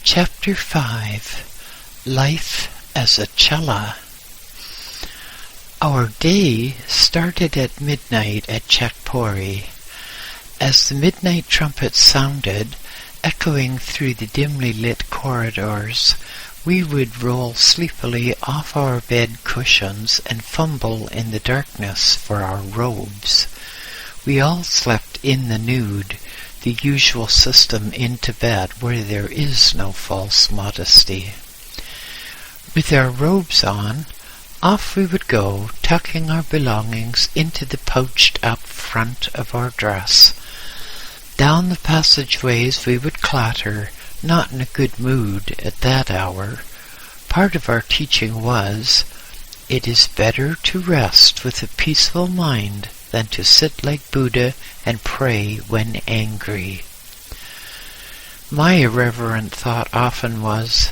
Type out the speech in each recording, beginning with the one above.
Chapter 5. Life as a Chela. Our day started at midnight at Chakpori. As the midnight trumpet sounded, echoing through the dimly lit corridors, we would roll sleepily off our bed cushions and fumble in the darkness for our robes. We all slept in the nude, the usual system in Tibet where there is no false modesty. With our robes on, off we would go, tucking our belongings into the pouched up front of our dress. Down the passageways we would clatter, not in a good mood at that hour. Part of our teaching was, it is better to rest with a peaceful mind than to sit like Buddha and pray when angry. My irreverent thought often was,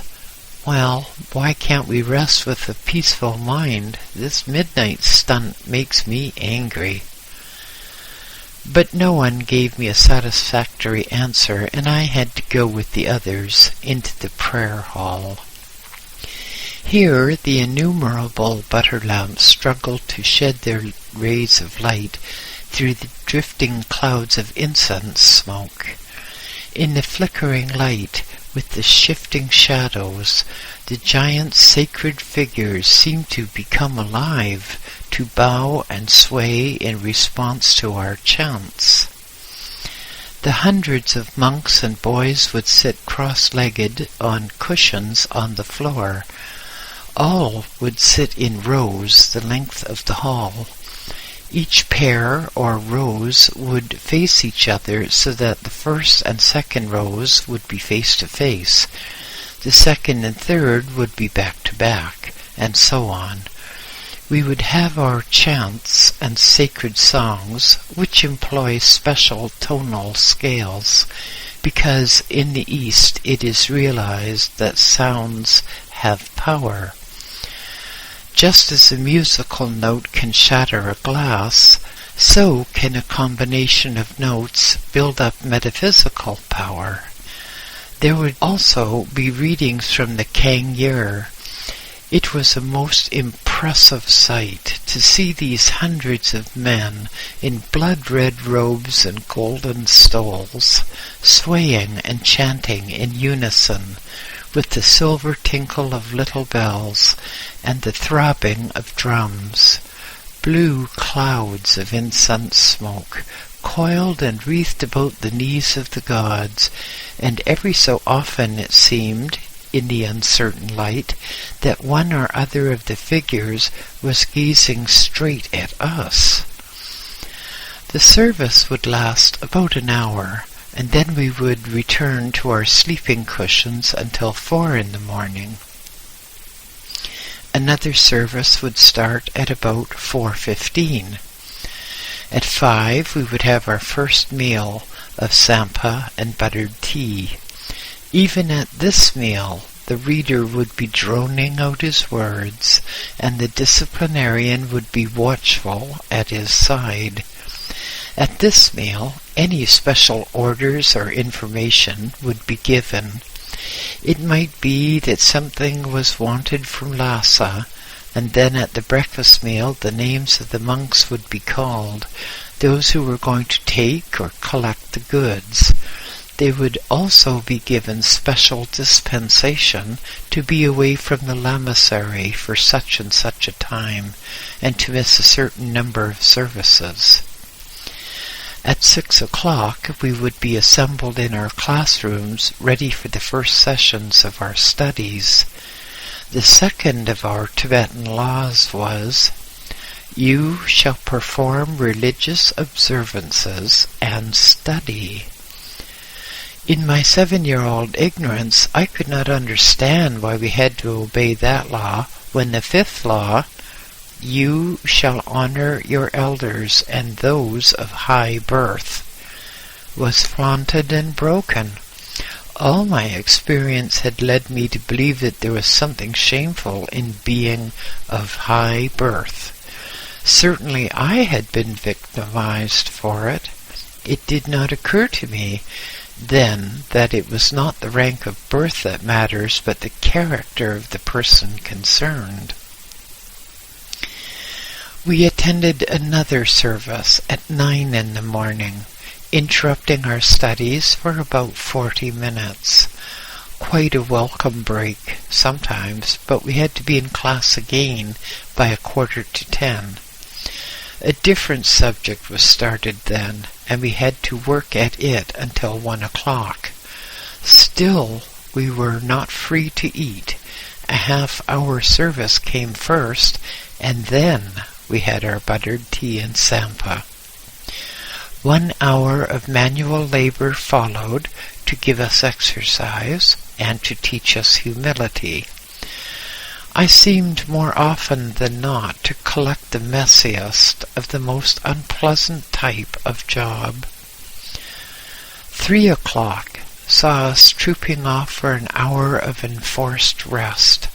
well, why can't we rest with a peaceful mind? This midnight stunt makes me angry. But no one gave me a satisfactory answer, and I had to go with the others into the prayer hall. Here the innumerable butter lamps struggled to shed their rays of light through the drifting clouds of incense smoke. In the flickering light, with the shifting shadows, the giant sacred figures seemed to become alive, to bow and sway in response to our chants. The hundreds of monks and boys would sit cross-legged on cushions on the floor. All would sit in rows the length of the hall. Each pair or rows would face each other so that the first and second rows would be face to face. The second and third would be back to back, and so on. We would have our chants and sacred songs, which employ special tonal scales, because in the East it is realized that sounds have power. Just as a musical note can shatter a glass, so can a combination of notes build up metaphysical power. There would also be readings from the Kang-Yer. It was a most impressive sight to see these hundreds of men in blood-red robes and golden stoles, swaying and chanting in unison, with the silver tinkle of little bells and the throbbing of drums. Blue clouds of incense smoke coiled and wreathed about the knees of the gods, and every so often it seemed, in the uncertain light, that one or other of the figures was gazing straight at us. The service would last about an hour, and then we would return to our sleeping cushions until 4 a.m. Another service would start at about 4:15. At 5 we would have our first meal of sampa and buttered tea. Even at this meal, the reader would be droning out his words, and the disciplinarian would be watchful at his side. At this meal, any special orders or information would be given. It might be that something was wanted from Lhasa, and then at the breakfast meal the names of the monks would be called, those who were going to take or collect the goods. They would also be given special dispensation to be away from the lamasery for such and such a time, and to miss a certain number of services. At 6 o'clock we would be assembled in our classrooms, ready for the first sessions of our studies. The second of our Tibetan laws was, you shall perform religious observances and study. In my 7-year-old ignorance, I could not understand why we had to obey that law, when the fifth law, you shall honor your elders and those of high birth, was flaunted and broken. All my experience had led me to believe that there was something shameful in being of high birth. Certainly I had been victimized for it. It did not occur to me then that it was not the rank of birth that matters, but the character of the person concerned. We attended another service at 9 in the morning, interrupting our studies for about 40 minutes. Quite a welcome break sometimes, but we had to be in class again by 9:45. A different subject was started then, and we had to work at it until 1 o'clock. Still, we were not free to eat. A half-hour service came first, and then we had our buttered tea and sampa. 1 hour of manual labor followed to give us exercise and to teach us humility. I seemed more often than not to collect the messiest of the most unpleasant type of job. 3 o'clock saw us trooping off for an hour of enforced rest.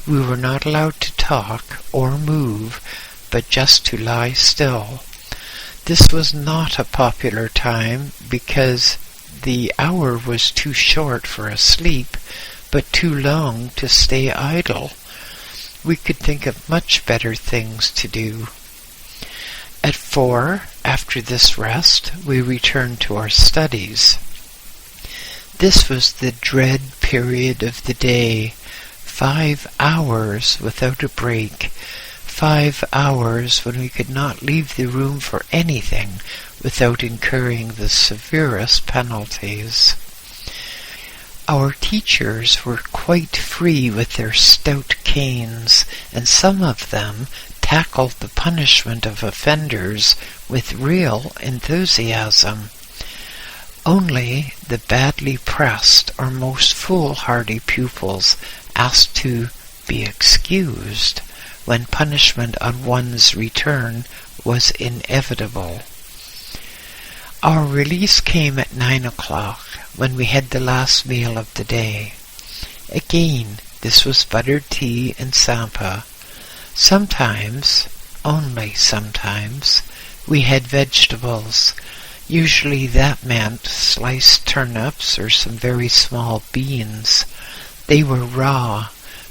We were not allowed to talk or move, but just to lie still. This was not a popular time because the hour was too short for a sleep, but too long to stay idle. We could think of much better things to do. At 4, after this rest, we returned to our studies. This was the dread period of the day. 5 hours without a break. 5 hours when we could not leave the room for anything without incurring the severest penalties. Our teachers were quite free with their stout canes, and some of them tackled the punishment of offenders with real enthusiasm. Only the badly pressed or most foolhardy pupils asked to be excused when punishment on one's return was inevitable. Our release came at 9 o'clock, when we had the last meal of the day. Again, this was buttered tea and sampa. Sometimes, only sometimes, we had vegetables. Usually that meant sliced turnips or some very small beans. They were raw,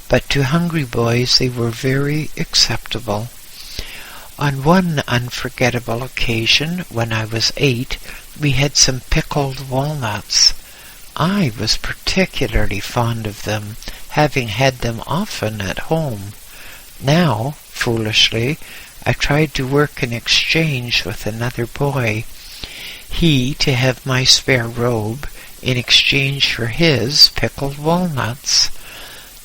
but to hungry boys they were very acceptable. On one unforgettable occasion, when I was 8, we had some pickled walnuts. I was particularly fond of them, having had them often at home. Now, foolishly, I tried to work an exchange with another boy. He to have my spare robe in exchange for his pickled walnuts.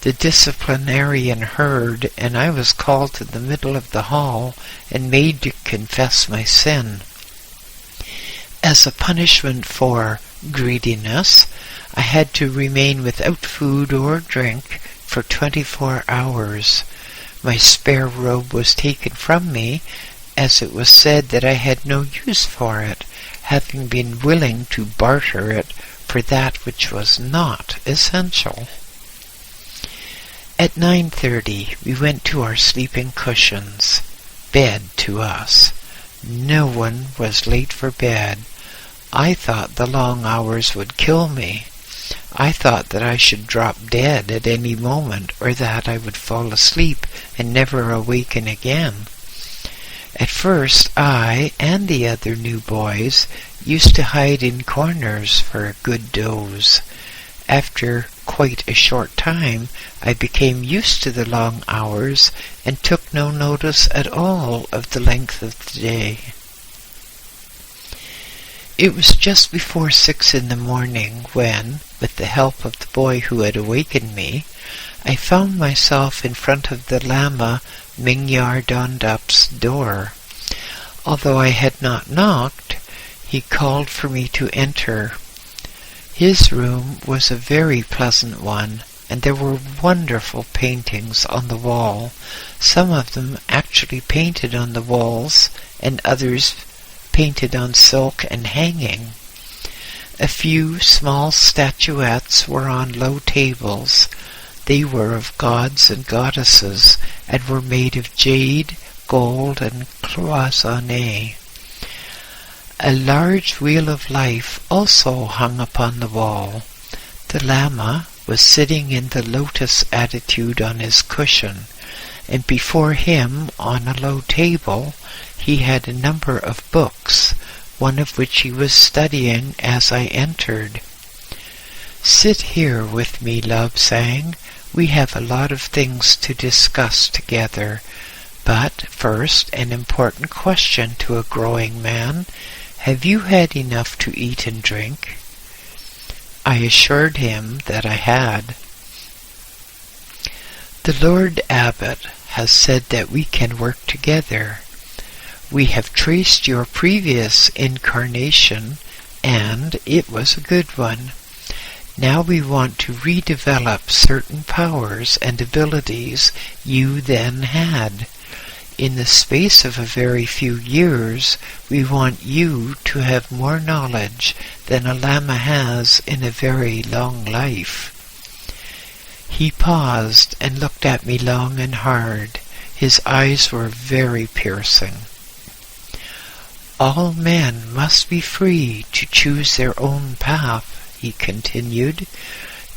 The disciplinarian heard, and I was called to the middle of the hall and made to confess my sin. As a punishment for greediness, I had to remain without food or drink for 24 hours. My spare robe was taken from me, as it was said that I had no use for it, having been willing to barter it for that which was not essential. At 9:30 we went to our sleeping cushions. Bed to us. No one was late for bed. I thought the long hours would kill me. I thought that I should drop dead at any moment, or that I would fall asleep and never awaken again. At first I and the other new boys used to hide in corners for a good doze. After quite a short time, I became used to the long hours and took no notice at all of the length of the day. It was just before 6 in the morning when, with the help of the boy who had awakened me, I found myself in front of the Lama Mingyar Dondup's door. Although I had not knocked, he called for me to enter. His room was a very pleasant one, and there were wonderful paintings on the wall, some of them actually painted on the walls, and others painted on silk and hanging. A few small statuettes were on low tables. They were of gods and goddesses, and were made of jade, gold, and cloisonné. A large wheel of life also hung upon the wall. The Lama was sitting in the lotus attitude on his cushion, and before him, on a low table, he had a number of books, one of which he was studying as I entered. "Sit here with me, Lobsang. We have a lot of things to discuss together. But first, an important question to a growing man. Have you had enough to eat and drink?" I assured him that I had. "The Lord Abbot has said that we can work together. We have traced your previous incarnation, and it was a good one. Now we want to redevelop certain powers and abilities you then had. In the space of a very few years, we want you to have more knowledge than a Lama has in a very long life." He paused and looked at me long and hard. His eyes were very piercing. "All men must be free to choose their own path," he continued.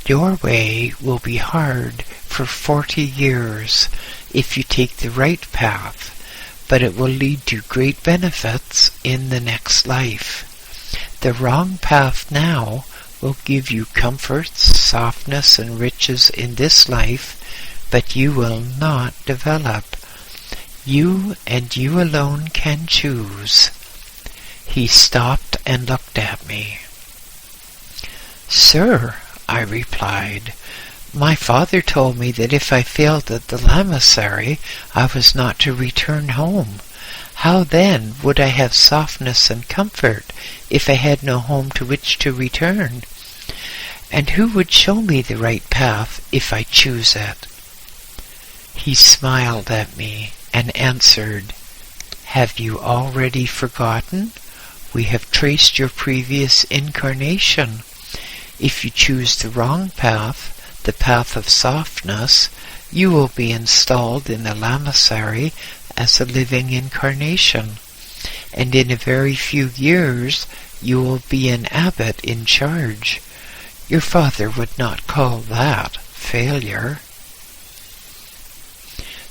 "Your way will be hard for 40 years if you take the right path, but it will lead to great benefits in the next life. The wrong path now will give you comforts, softness, and riches in this life, but you will not develop. You and you alone can choose." He stopped and looked at me. "Sir," I replied, "my father told me that if I failed at the lamasery, I was not to return home. How then would I have softness and comfort if I had no home to which to return? And who would show me the right path if I choose it?" He smiled at me and answered, "Have you already forgotten? We have traced your previous incarnation. If you choose the wrong path, the path of softness, you will be installed in the lamasery as a living incarnation, and in a very few years you will be an abbot in charge. Your father would not call that failure."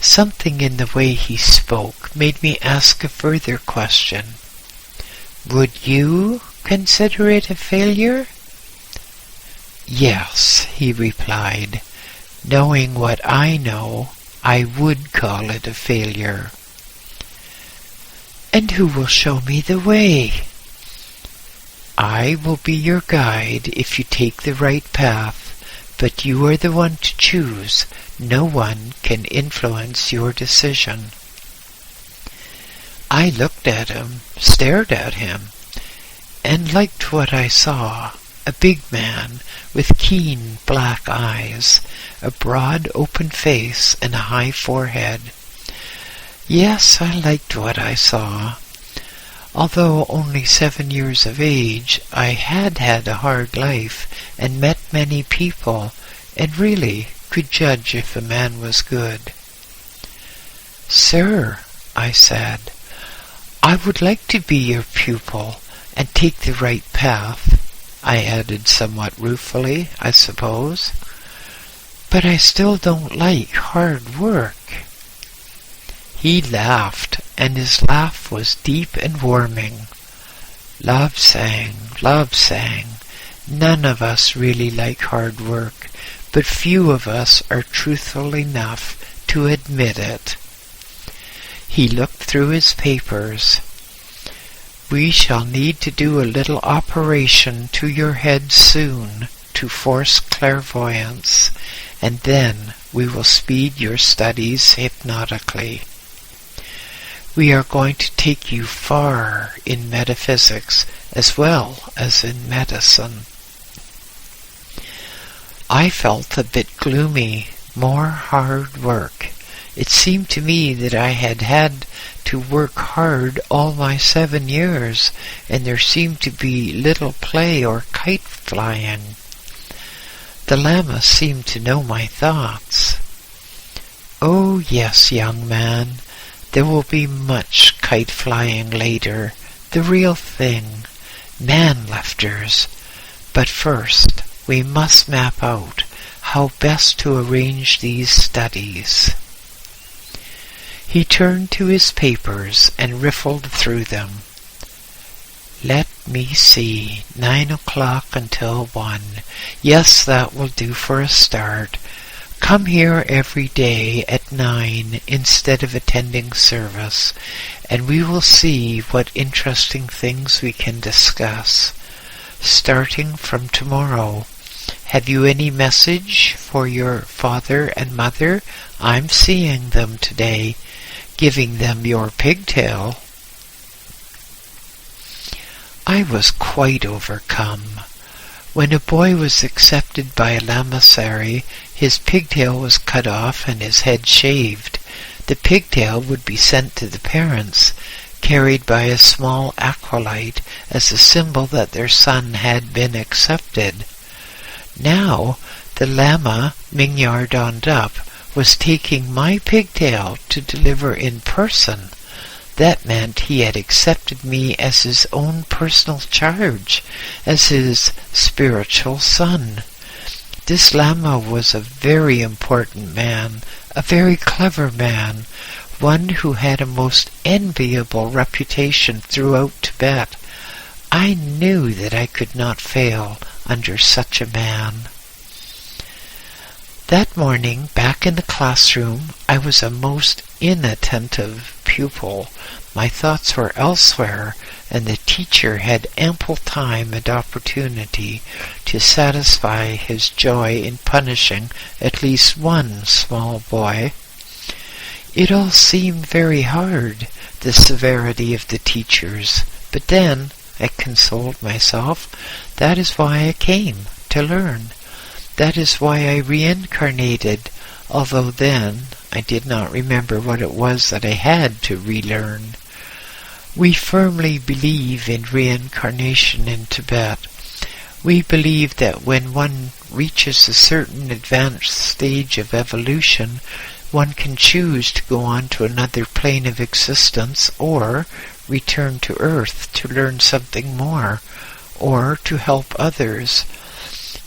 Something in the way he spoke made me ask a further question. "Would you consider it a failure?" "Yes," he replied. "Knowing what I know, I would call it a failure." "And who will show me the way?" "I will be your guide if you take the right path, but you are the one to choose. No one can influence your decision." I looked at him, stared at him, and liked what I saw. A big man with keen black eyes, a broad open face, and a high forehead. Yes, I liked what I saw. Although only 7 years of age, I had had a hard life and met many people, and really could judge if a man was good. "Sir," I said, "I would like to be your pupil and take the right path," I added somewhat ruefully, I suppose. "But I still don't like hard work." He laughed, and his laugh was deep and warming. "Lobsang, Lobsang, none of us really like hard work, but few of us are truthful enough to admit it." He looked through his papers. "We shall need to do a little operation to your head soon to force clairvoyance, and then we will speed your studies hypnotically. We are going to take you far in metaphysics as well as in medicine." I felt a bit gloomy. More hard work. It seemed to me that I had had to work hard all my 7 years, and there seemed to be little play or kite flying. The Lama seemed to know my thoughts. "Oh yes, young man, there will be much kite flying later, the real thing, man-lifters. But first, we must map out how best to arrange these studies. He turned to his papers and riffled through them. Let me see, 9 o'clock until 1. Yes, that will do for a start. Come here every day at 9 instead of attending service, and we will see what interesting things we can discuss. Starting from tomorrow, have you any message for your father and mother? I'm seeing them today, giving them your pigtail. I was quite overcome. When a boy was accepted by a lamasery, his pigtail was cut off and his head shaved. The pigtail would be sent to the parents, carried by a small acolyte as a symbol that their son had been accepted. Now, the lama, Mingyar Dondap, was taking my pigtail to deliver in person. That meant he had accepted me as his own personal charge, as his spiritual son. This lama was a very important man, a very clever man, one who had a most enviable reputation throughout Tibet. I knew that I could not fail under such a man. That morning, back in the classroom, I was a most inattentive pupil. My thoughts were elsewhere, and the teacher had ample time and opportunity to satisfy his joy in punishing at least one small boy. It all seemed very hard, the severity of the teachers, but then I consoled myself. That is why I came, to learn. That is why I reincarnated, although then I did not remember what it was that I had to relearn. We firmly believe in reincarnation in Tibet. We believe that when one reaches a certain advanced stage of evolution, one can choose to go on to another plane of existence or return to Earth to learn something more or to help others.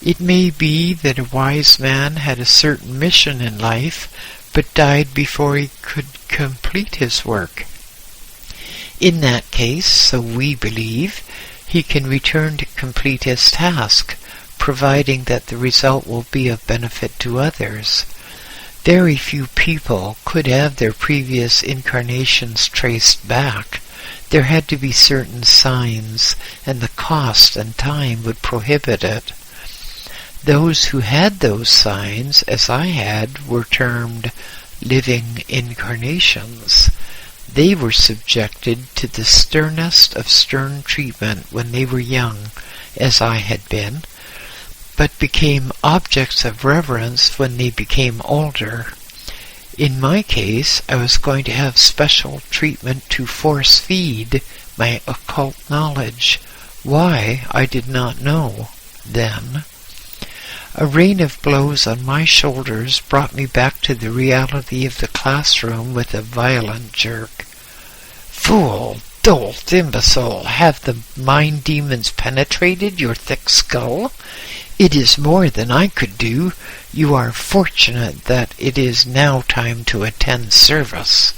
It may be that a wise man had a certain mission in life, but died before he could complete his work. In that case, so we believe, he can return to complete his task, providing that the result will be of benefit to others. Very few people could have their previous incarnations traced back. There had to be certain signs, and the cost and time would prohibit it. Those who had those signs, as I had, were termed living incarnations. They were subjected to the sternest of stern treatment when they were young, as I had been, but became objects of reverence when they became older. In my case, I was going to have special treatment to force-feed my occult knowledge. Why, I did not know then. A rain of blows on my shoulders brought me back to the reality of the classroom with a violent jerk. Fool, dolt, imbecile, have the mind demons penetrated your thick skull? It is more than I could do. You are fortunate that it is now time to attend service.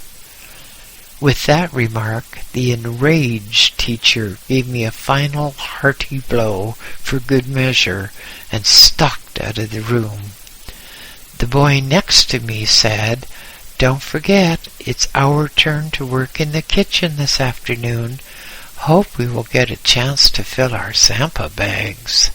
With that remark, the enraged teacher gave me a final hearty blow for good measure and stalked out of the room. The boy next to me said, "Don't forget, it's our turn to work in the kitchen this afternoon. Hope we will get a chance to fill our Zampa bags."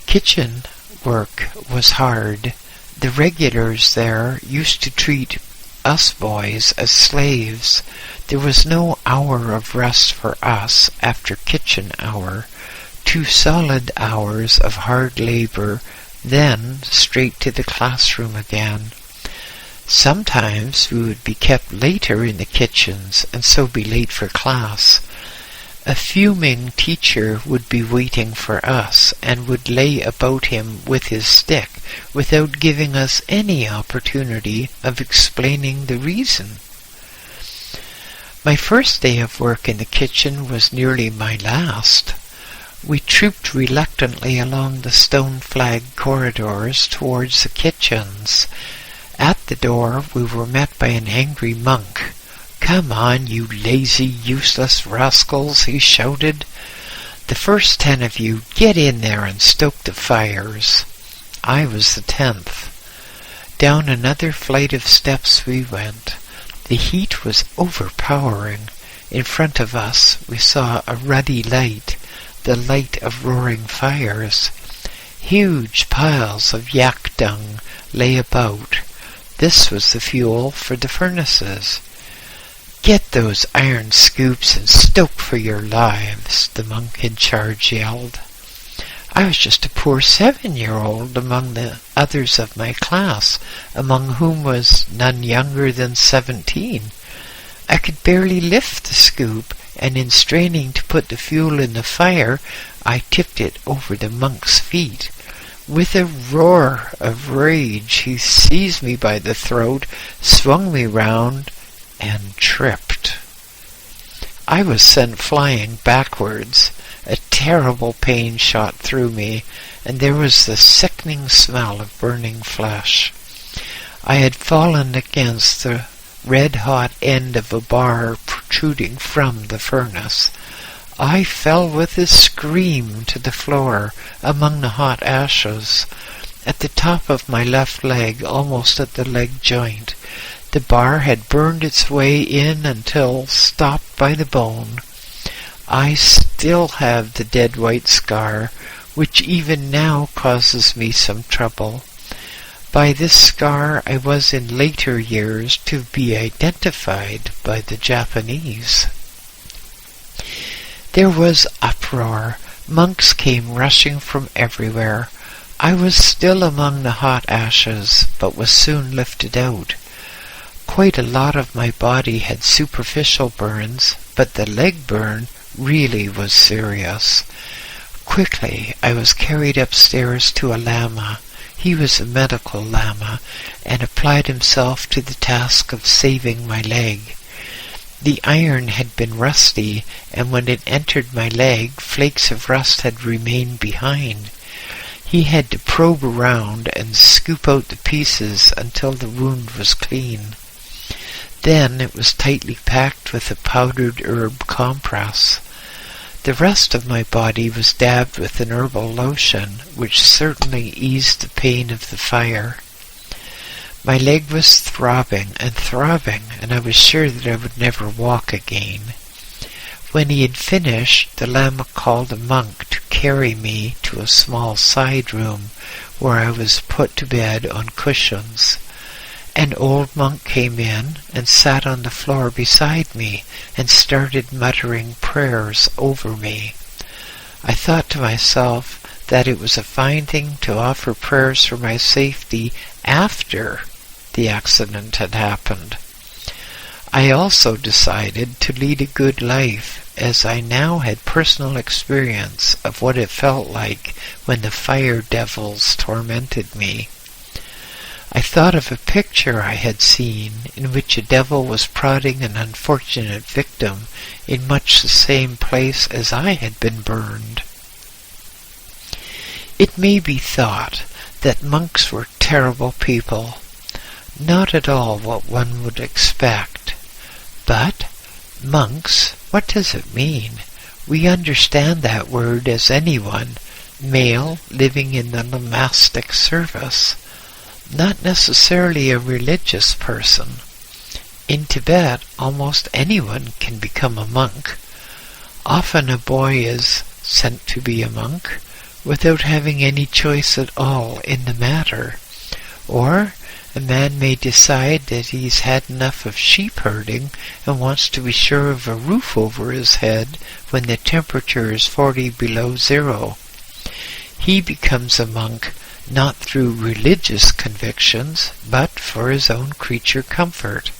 Kitchen work was hard. The regulars there used to treat us boys as slaves. There was no hour of rest for us after kitchen hour. 2 solid hours of hard labor, then straight to the classroom again. Sometimes we would be kept later in the kitchens and so be late for class. A fuming teacher would be waiting for us and would lay about him with his stick without giving us any opportunity of explaining the reason. My first day of work in the kitchen was nearly my last. We trooped reluctantly along the stone-flagged corridors towards the kitchens. At the door we were met by an angry monk. "Come on, you lazy, useless rascals," he shouted. "The first 10 of you, get in there and stoke the fires." I was the 10th. Down another flight of steps we went. The heat was overpowering. In front of us we saw a ruddy light, the light of roaring fires. Huge piles of yak dung lay about. This was the fuel for the furnaces. "Get those iron scoops and stoke for your lives," the monk in charge yelled. I was just a poor 7-year-old among the others of my class, among whom was none younger than 17. I could barely lift the scoop, and in straining to put the fuel in the fire, I tipped it over the monk's feet. With a roar of rage, he seized me by the throat, swung me round, and tripped. I was sent flying backwards. A terrible pain shot through me, and there was the sickening smell of burning flesh. I had fallen against the red-hot end of a bar protruding from the furnace. I fell with a scream to the floor among the hot ashes. At the top of my left leg, almost at the leg joint, the bar had burned its way in until stopped by the bone. I still have the dead white scar, which even now causes me some trouble. By this scar I was in later years to be identified by the Japanese. There was uproar. Monks came rushing from everywhere. I was still among the hot ashes, but was soon lifted out. Quite a lot of my body had superficial burns, but the leg burn really was serious. Quickly I was carried upstairs to a lama. He was a medical lama, and applied himself to the task of saving my leg. The iron had been rusty, and when it entered my leg, flakes of rust had remained behind. He had to probe around and scoop out the pieces until the wound was clean. Then it was tightly packed with a powdered herb compress. The rest of my body was dabbed with an herbal lotion, which certainly eased the pain of the fire. My leg was throbbing, and I was sure that I would never walk again. When he had finished, the lama called a monk to carry me to a small side room, where I was put to bed on cushions. An old monk came in and sat on the floor beside me and started muttering prayers over me. I thought to myself that it was a fine thing to offer prayers for my safety after the accident had happened. I also decided to lead a good life, as I now had personal experience of what it felt like when the fire devils tormented me. I thought of a picture I had seen in which a devil was prodding an unfortunate victim in much the same place as I had been burned. It may be thought that monks were terrible people. Not at all what one would expect. But monks, what does it mean? We understand that word as anyone, male, living in the monastic service. Not necessarily a religious person. In Tibet, almost anyone can become a monk. Often a boy is sent to be a monk without having any choice at all in the matter. Or a man may decide that he's had enough of sheep herding and wants to be sure of a roof over his head when the temperature is 40 below zero. He becomes a monk not through religious convictions, but for his own creature comfort.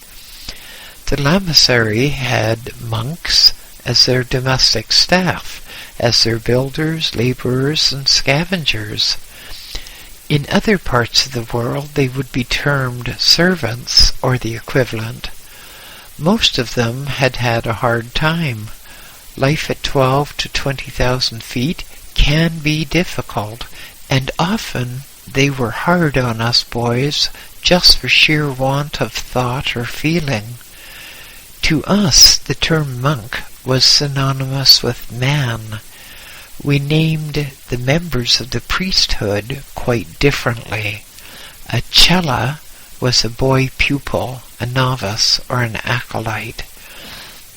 The lamasery had monks as their domestic staff, as their builders, laborers, and scavengers. In other parts of the world they would be termed servants or the equivalent. Most of them had had a hard time. Life at 12 to 20,000 feet can be difficult, and often they were hard on us boys just for sheer want of thought or feeling. To us, the term monk was synonymous with man. We named the members of the priesthood quite differently. A chela was a boy pupil, a novice, or an acolyte.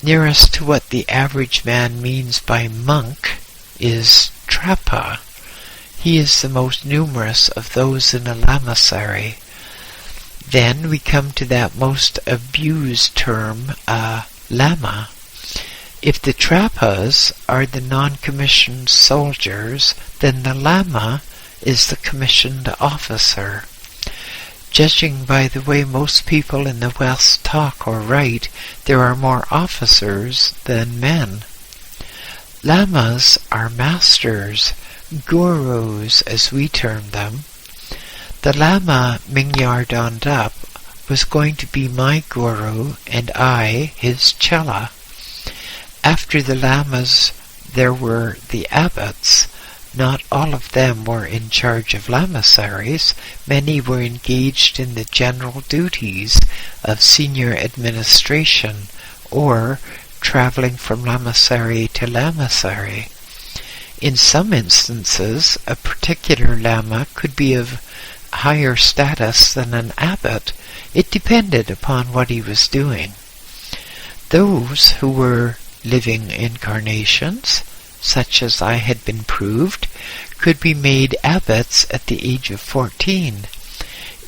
Nearest to what the average man means by monk is trapa. He is the most numerous of those in a lamasery. Then we come to that most abused term, lama. If the trapas are the non-commissioned soldiers, then the lama is the commissioned officer. Judging by the way most people in the West talk or write, there are more officers than men. Lamas are masters, gurus as we term them. The Lama Mingyar Dondap was going to be my guru and I his chela. After the Lamas there were the abbots. Not all of them were in charge of lamaseries. Many were engaged in the general duties of senior administration or traveling from lamasery to lamasery. In some instances, a particular lama could be of higher status than an abbot. It depended upon what he was doing. Those who were living incarnations, such as I had been proved, could be made abbots at the age of 14.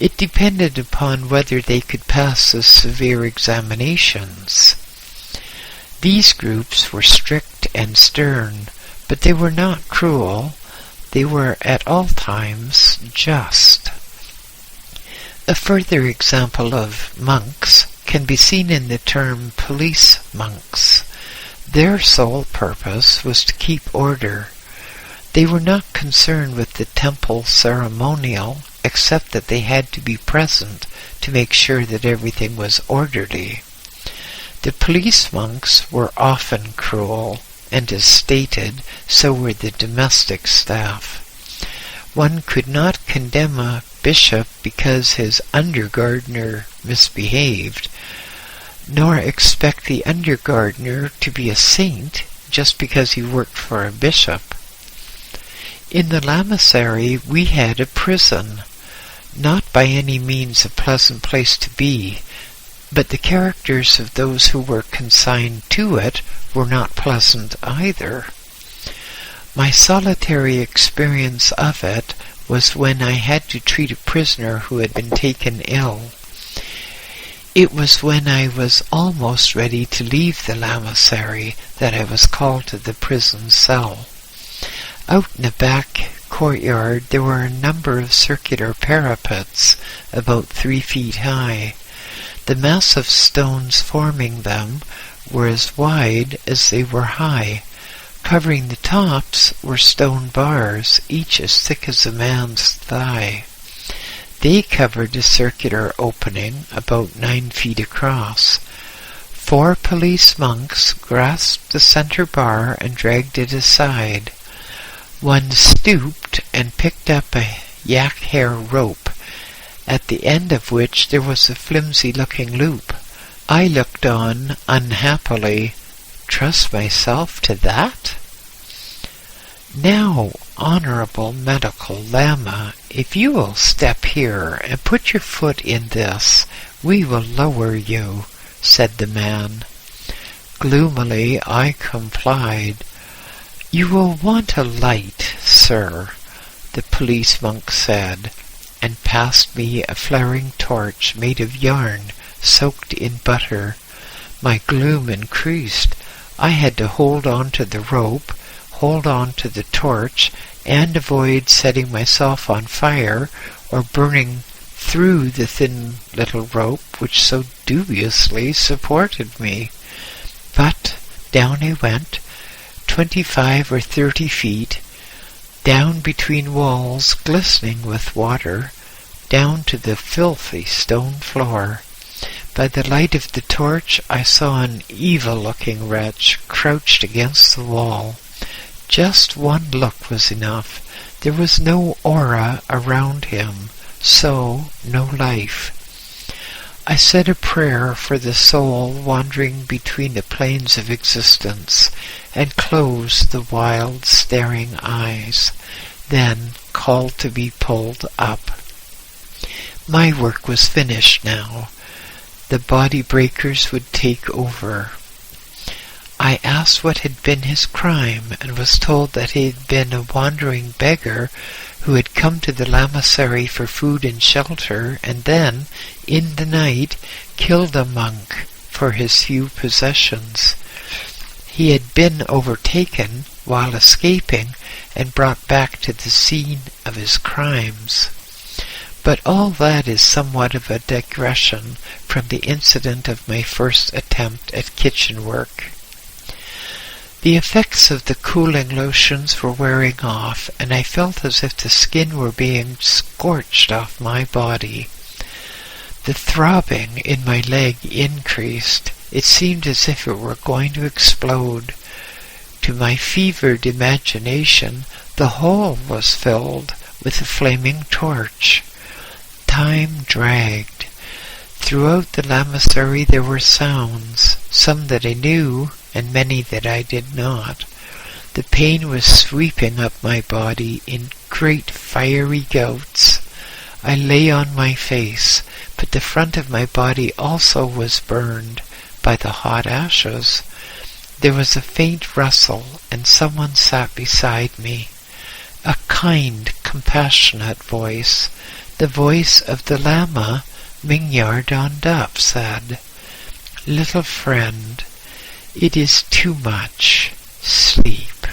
It depended upon whether they could pass the severe examinations. These groups were strict and stern, but they were not cruel. They were at all times just. A further example of monks can be seen in the term police monks. Their sole purpose was to keep order. They were not concerned with the temple ceremonial, except that they had to be present to make sure that everything was orderly. The police monks were often cruel, and as stated, so were the domestic staff. One could not condemn a bishop because his undergardener misbehaved, nor expect the undergardener to be a saint just because he worked for a bishop. In the lamasery we had a prison, not by any means a pleasant place to be, but the characters of those who were consigned to it were not pleasant either. My solitary experience of it was when I had to treat a prisoner who had been taken ill. It was when I was almost ready to leave the lamasery that I was called to the prison cell. Out in the back courtyard there were a number of circular parapets about 3 feet high. The massive stones forming them were as wide as they were high. Covering the tops were stone bars, each as thick as a man's thigh. They covered a circular opening about 9 feet across. 4 police monks grasped the center bar and dragged it aside. One stooped and picked up a yak hair rope, at the end of which there was a flimsy-looking loop. I looked on unhappily. Trust myself to that? Now, Honorable Medical Lama, if you will step here and put your foot in this, we will lower you, said the man. Gloomily I complied. You will want a light, sir, the police monk said, and passed me a flaring torch made of yarn soaked in butter. My gloom increased. I had to hold on to the rope, hold on to the torch, and avoid setting myself on fire or burning through the thin little rope which so dubiously supported me. But down I went, 25 or 30 feet, down between walls glistening with water, down to the filthy stone floor. By the light of the torch I saw an evil-looking wretch crouched against the wall. Just one look was enough. There was no aura around him, so no life. I said a prayer for the soul wandering between the planes of existence, and closed the wild, staring eyes, then called to be pulled up. My work was finished now. The body breakers would take over. I asked what had been his crime, and was told that he had been a wandering beggar who had come to the lamasery for food and shelter, and then, in the night, killed a monk for his few possessions. He had been overtaken while escaping and brought back to the scene of his crimes. But all that is somewhat of a digression from the incident of my first attempt at kitchen work. The effects of the cooling lotions were wearing off, and I felt as if the skin were being scorched off my body. The throbbing in my leg increased. It seemed as if it were going to explode. To my fevered imagination, the hole was filled with a flaming torch. Time dragged. Throughout the lamasery there were sounds, some that I knew, and many that I did not. The pain was sweeping up my body in great fiery gouts. I lay on my face, but the front of my body also was burned by the hot ashes. There was a faint rustle, and someone sat beside me. A kind, compassionate voice, the voice of the Lama, Mingyar Dondap, said, "Little friend, it is too much. Sleep."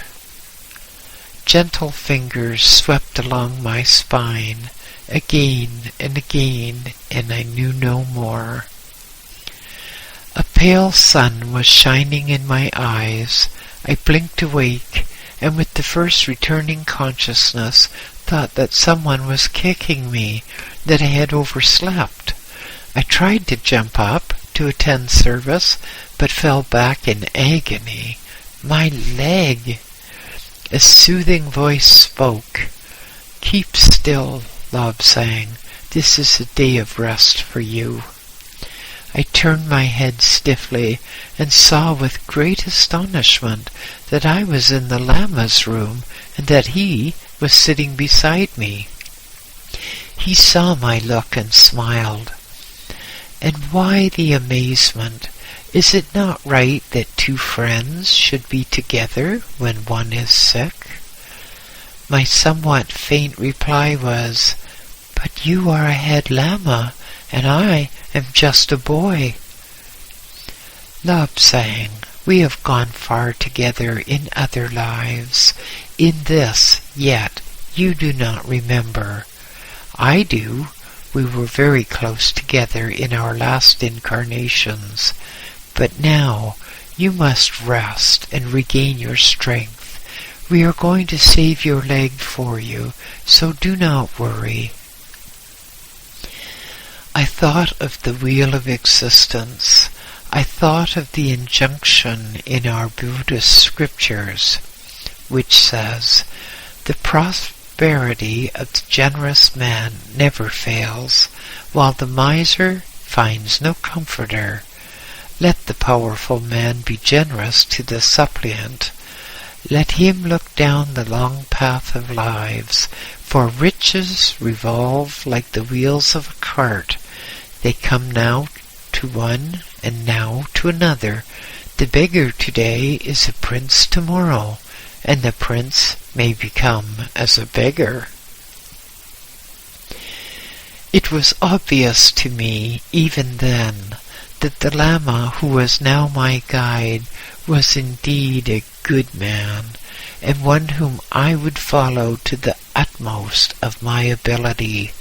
Gentle fingers swept along my spine, again and again, and I knew no more. A pale sun was shining in my eyes. I blinked awake, and with the first returning consciousness, thought that someone was kicking me, that I had overslept. I tried to jump up to attend service, but fell back in agony. My leg! A soothing voice spoke. "Keep still, Lobsang. This is a day of rest for you." I turned my head stiffly, and saw with great astonishment that I was in the Lama's room, and that he was sitting beside me. He saw my look and smiled. And why the amazement? Is it not right that two friends should be together when one is sick? My somewhat faint reply was, "But you are a head Lama, and I am just a boy." "Lobsang, we have gone far together in other lives. In this, yet, you do not remember. I do. We were very close together in our last incarnations. But now you must rest and regain your strength. We are going to save your leg for you, so do not worry." I thought of the wheel of existence. I thought of the injunction in our Buddhist scriptures, which says, "The prosperity of the generous man never fails, while the miser finds no comforter. Let the powerful man be generous to the suppliant. Let him look down the long path of lives, for riches revolve like the wheels of a cart. They come now to one and now to another. The beggar today is a prince tomorrow, and the prince may become as a beggar." It was obvious to me, even then, that the Lama who was now my guide was indeed a good man, and one whom I would follow to the utmost of my ability.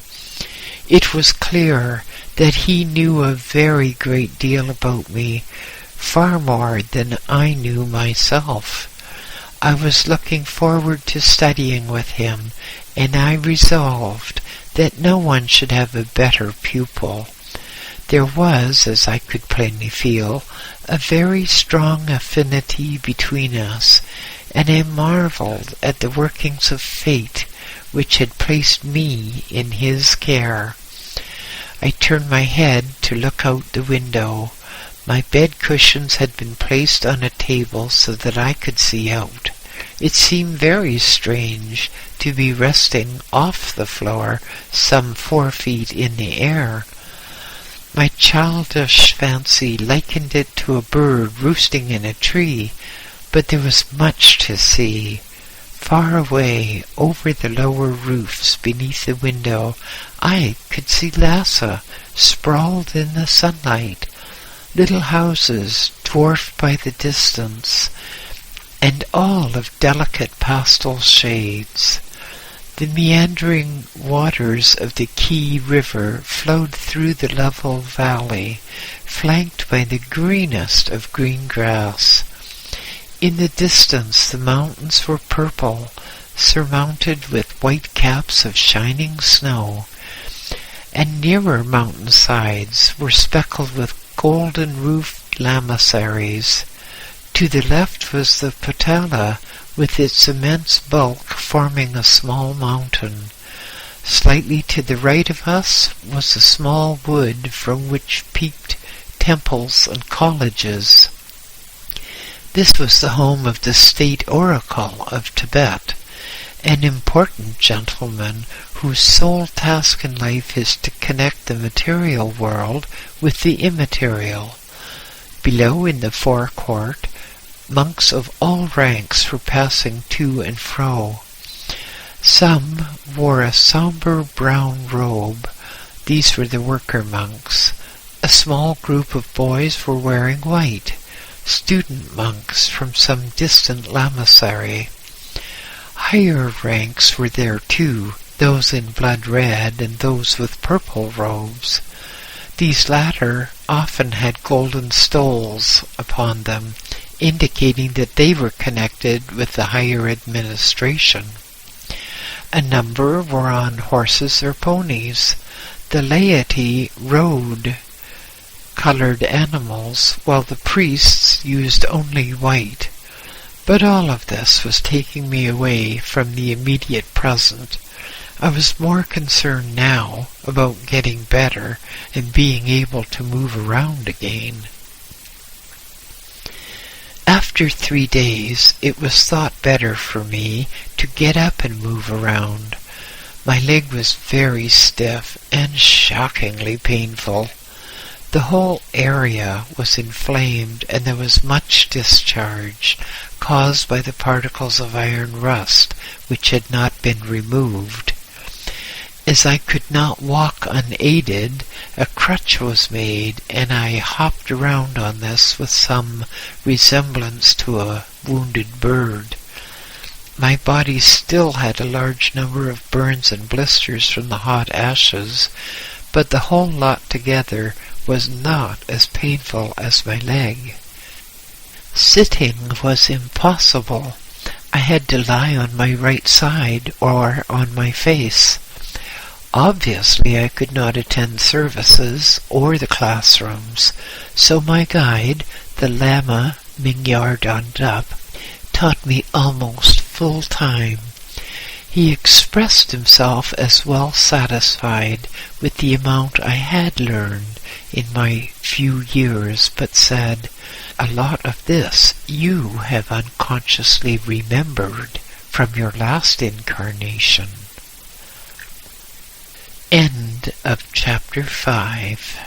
It was clear that he knew a very great deal about me, far more than I knew myself. I was looking forward to studying with him, and I resolved that no one should have a better pupil. There was, as I could plainly feel, a very strong affinity between us, and I marveled at the workings of fate which had placed me in his care. I turned my head to look out the window. My bed cushions had been placed on a table so that I could see out. It seemed very strange to be resting off the floor some 4 feet in the air. My childish fancy likened it to a bird roosting in a tree, but there was much to see. Far away, over the lower roofs beneath the window, I could see Lhasa sprawled in the sunlight, little houses dwarfed by the distance, and all of delicate pastel shades. The meandering waters of the Key River flowed through the level valley, flanked by the greenest of green grass. In the distance the mountains were purple, surmounted with white caps of shining snow, and nearer mountain sides were speckled with golden-roofed lamasseries. To the left was the Potala, with its immense bulk forming a small mountain. Slightly to the right of us was a small wood from which peeped temples and colleges. This was the home of the state oracle of Tibet, an important gentleman whose sole task in life is to connect the material world with the immaterial. Below in the forecourt, monks of all ranks were passing to and fro. Some wore a somber brown robe. These were the worker monks. A small group of boys were wearing white, student monks from some distant lamasery. Higher ranks were there too, those in blood red and those with purple robes. These latter often had golden stoles upon them, indicating that they were connected with the higher administration. A number were on horses or ponies. The laity rode colored animals, while the priests used only white. But all of this was taking me away from the immediate present. I was more concerned now about getting better and being able to move around again. After 3 days, it was thought better for me to get up and move around. My leg was very stiff and shockingly painful. The whole area was inflamed, and there was much discharge, caused by the particles of iron rust, which had not been removed. As I could not walk unaided, a crutch was made, and I hopped around on this with some resemblance to a wounded bird. My body still had a large number of burns and blisters from the hot ashes, but the whole lot together was not as painful as my leg. Sitting was impossible. I had to lie on my right side or on my face. Obviously, I could not attend services or the classrooms, so my guide, the Lama Mingyar Dondap, taught me almost full time. He expressed himself as well satisfied with the amount I had learned in my few years, but said, "A lot of this you have unconsciously remembered from your last incarnation." End of chapter 5.